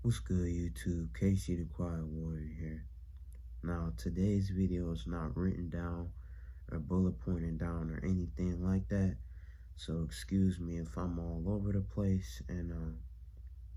What's good, YouTube? Casey the Quiet Warrior here. Now, today's video is not written down or bullet pointed down or anything like that. So, excuse me if I'm all over the place, and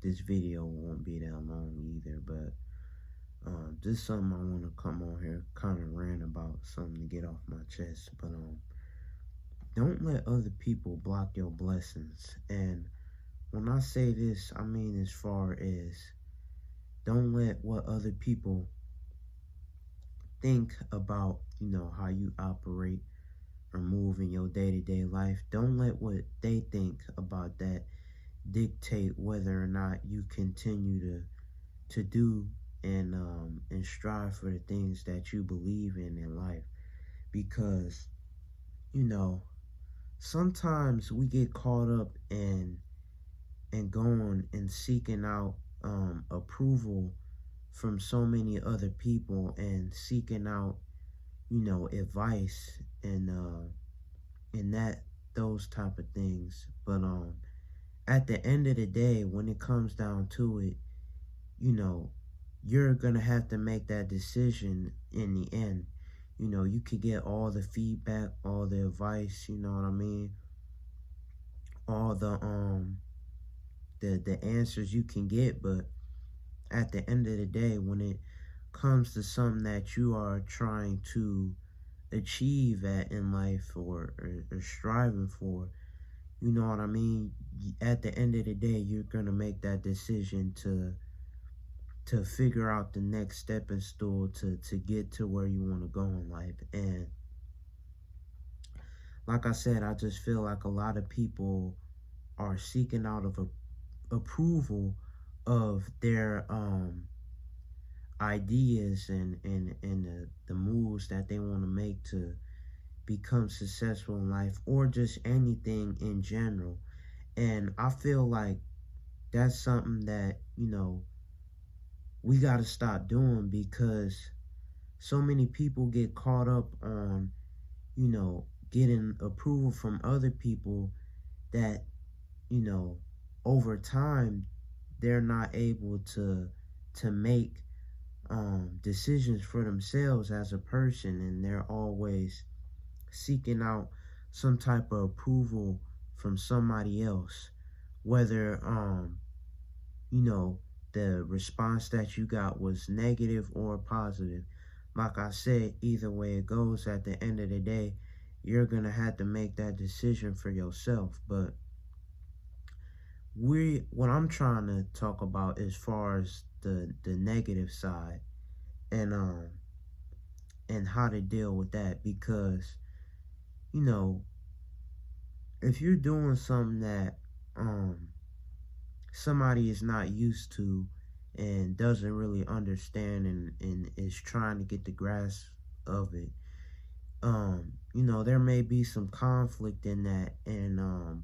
this video won't be that long either. But just something I want to come on here, kind of rant about, something to get off my chest. But don't let other people block your blessings. And when I say this, I mean as far as don't let what other people think about, how you operate or move in your day-to-day life. Don't let what they think about that dictate whether or not you continue to do and strive for the things that you believe in life. Because, you know, sometimes we get caught up in going and seeking out approval from so many other people and seeking out, advice and that those type of things. But at the end of the day, when it comes down to it, you know, you're gonna have to make that decision in the end. You could get all the feedback, all the advice, you know what I mean? All the answers you can get, but at the end of the day, when it comes to something that you are trying to achieve at in life or striving for, you know what I mean? At the end of the day, you're gonna make that decision to figure out the next stepping stool to get to where you want to go in life. And like I said, I just feel like a lot of people are seeking out of approval of their ideas and the moves that they want to make to become successful in life, or just anything in general. And I feel like that's something that, we got to stop doing, because so many people get caught up on, getting approval from other people that, you know, over time they're not able to make decisions for themselves as a person, and they're always seeking out some type of approval from somebody else, whether you know the response that you got was negative or positive. Like I said, either way it goes, at the end of the day, you're gonna have to make that decision for yourself. But what I'm trying to talk about as far as the negative side, and and how to deal with that. Because, you know, if you're doing something that somebody is not used to and doesn't really understand, and is trying to get the grasp of it, there may be some conflict in that, and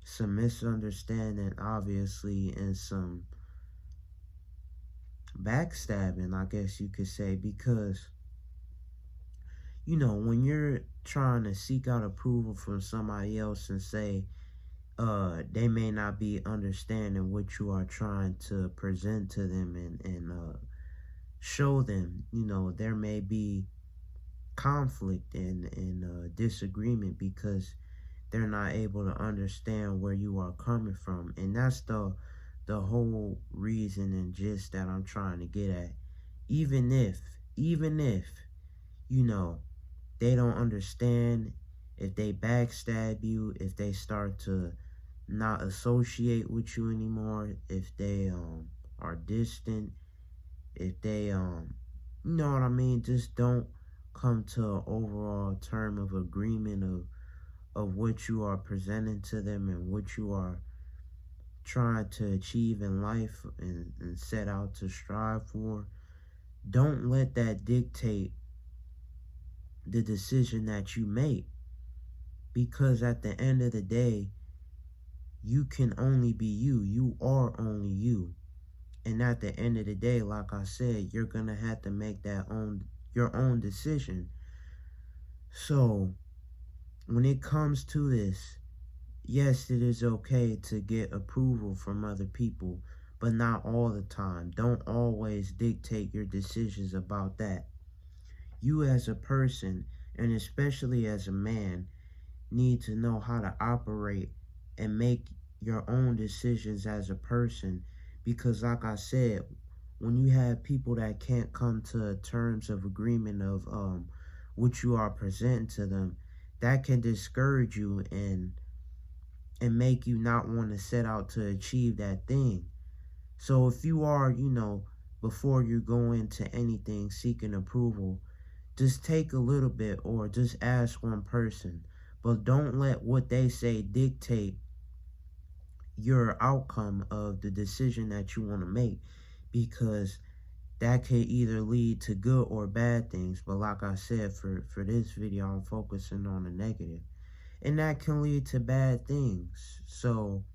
some misunderstanding, obviously, and some backstabbing, I guess you could say. Because, when you're trying to seek out approval from somebody else, and say they may not be understanding what you are trying to present to them, and show them, there may be conflict and disagreement, because they're not able to understand where you are coming from. And that's the whole reason and gist that I'm trying to get at. Even if you know they don't understand, if they backstab you, if they start to not associate with you anymore, if they are distant, if they you know what I mean, just don't come to an overall term of agreement of what you are presenting to them and what you are trying to achieve in life, and set out to strive for. Don't let that dictate the decision that you make, because at the end of the day, you can only be you. You are only you. And at the end of the day, like I said, you're gonna have to make your own decision. So when it comes to this, yes, it is okay to get approval from other people, but not all the time. Don't always dictate your decisions about that. You as a person, and especially as a man, need to know how to operate and make your own decisions as a person, because like I said, when you have people that can't come to terms of agreement of what you are presenting to them, that can discourage you and make you not want to set out to achieve that thing. So if you are, before you go into anything seeking approval, just take a little bit or just ask one person, but don't let what they say dictate your outcome of the decision that you want to make, because that could either lead to good or bad things. But like I said, for this video, I'm focusing on the negative, and that can lead to bad things. So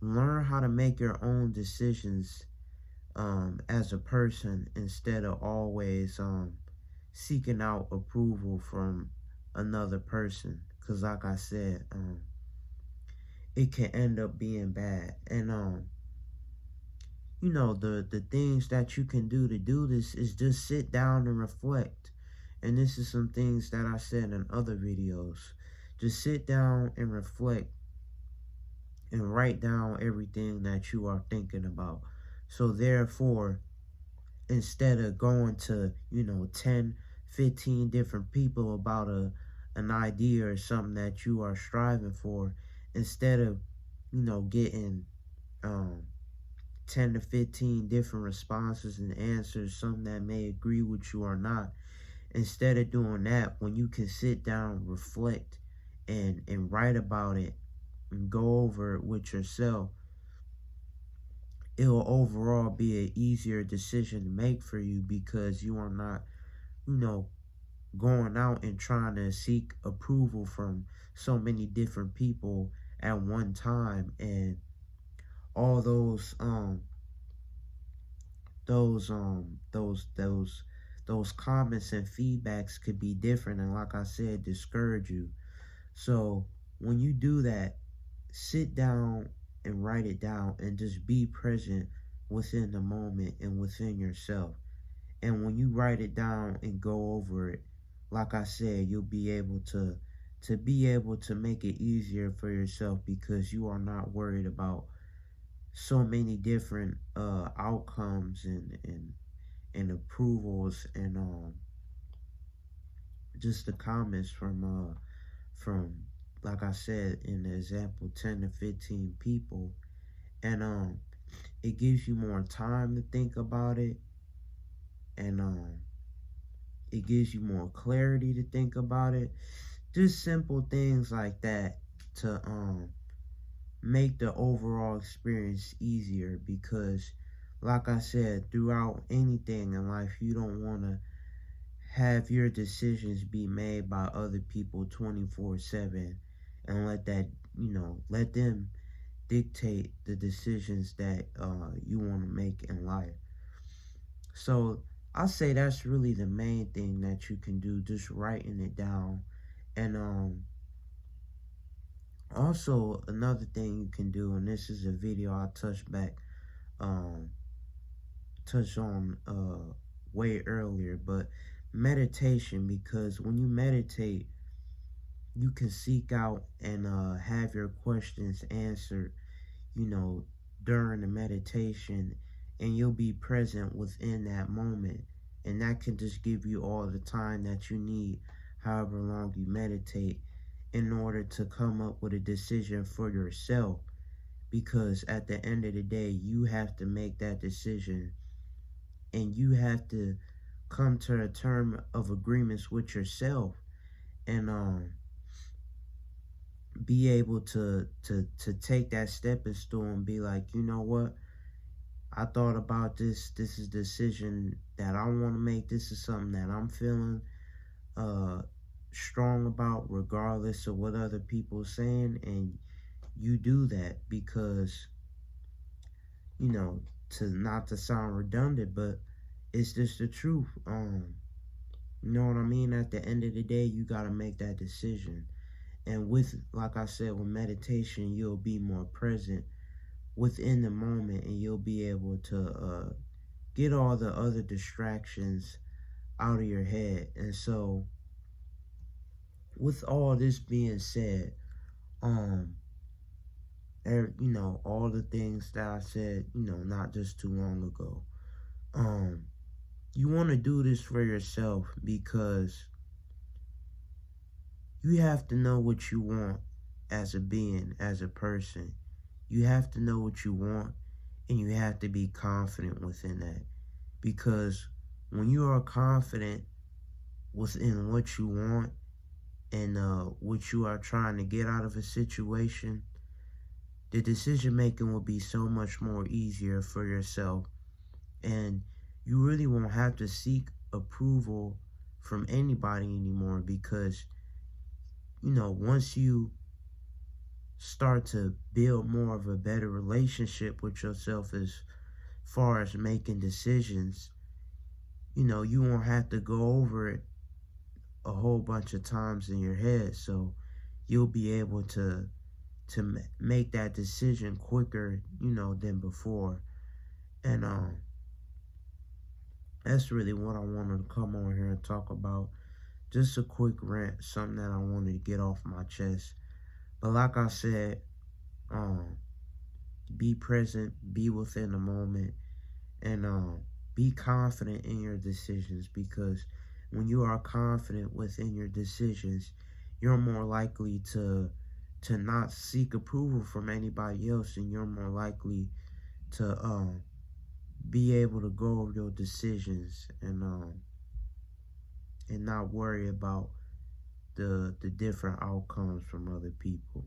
learn how to make your own decisions as a person, instead of always seeking out approval from another person, because like I said, it can end up being bad. And the things that you can do to do this is just sit down and reflect. And this is some things that I said in other videos. Just sit down and reflect and write down everything that you are thinking about. So therefore, instead of going to 10, 15 different people about an idea or something that you are striving for, instead of getting 10 to 15 different responses and answers, some that may agree with you or not, instead of doing that, when you can sit down, reflect, and write about it and go over it with yourself, it'll overall be an easier decision to make for you, because you are not, going out and trying to seek approval from so many different people at one time. And all those comments and feedbacks could be different, and like I said, discourage you. So when you do that, sit down and write it down, and just be present within the moment and within yourself. And when you write it down and go over it, like I said, you'll be able to make it easier for yourself, because you are not worried about so many different outcomes and approvals, and just the comments from like I said in the example, 10 to 15 people. And it gives you more time to think about it, and it gives you more clarity to think about it. Just simple things like that to make the overall experience easier, because like I said, throughout anything in life, you don't want to have your decisions be made by other people 24/7 and let them dictate the decisions that you want to make in life. So I say that's really the main thing that you can do, just writing it down. And also another thing you can do, and this is a video I touched on way earlier, but meditation, because when you meditate, you can seek out and have your questions answered, during the meditation, and you'll be present within that moment, and that can just give you all the time that you need, however long you meditate, in order to come up with a decision for yourself. Because at the end of the day, you have to make that decision, and you have to come to a term of agreements with yourself, and be able to take that stepping stone and be like, you know what, I thought about this. This is a decision that I want to make. This is something that I'm feeling strong about, regardless of what other people are saying. And you do that because, to not to sound redundant, but it's just the truth. You know what I mean? At the end of the day, you got to make that decision. And with, like I said, with meditation, you'll be more present within the moment, and you'll be able to get all the other distractions out of your head. And so, with all this being said, um, all the things that I said, not just too long ago, um, you want to do this for yourself because you have to know what you want as a being, as a person. You have to know what you want, and you have to be confident within that. Because when you are confident within what you want and what you are trying to get out of a situation, the decision making will be so much more easier for yourself. And you really won't have to seek approval from anybody anymore because, once you start to build more of a better relationship with yourself as far as making decisions, you won't have to go over it a whole bunch of times in your head. So you'll be able to make that decision quicker, than before. And that's really what I wanted to come on here and talk about. Just a quick rant, something that I wanted to get off my chest. But like I said, um, be present, be within the moment, and be confident in your decisions, because when you are confident within your decisions, you're more likely to not seek approval from anybody else, and you're more likely to be able to go over your decisions and not worry about the different outcomes from other people.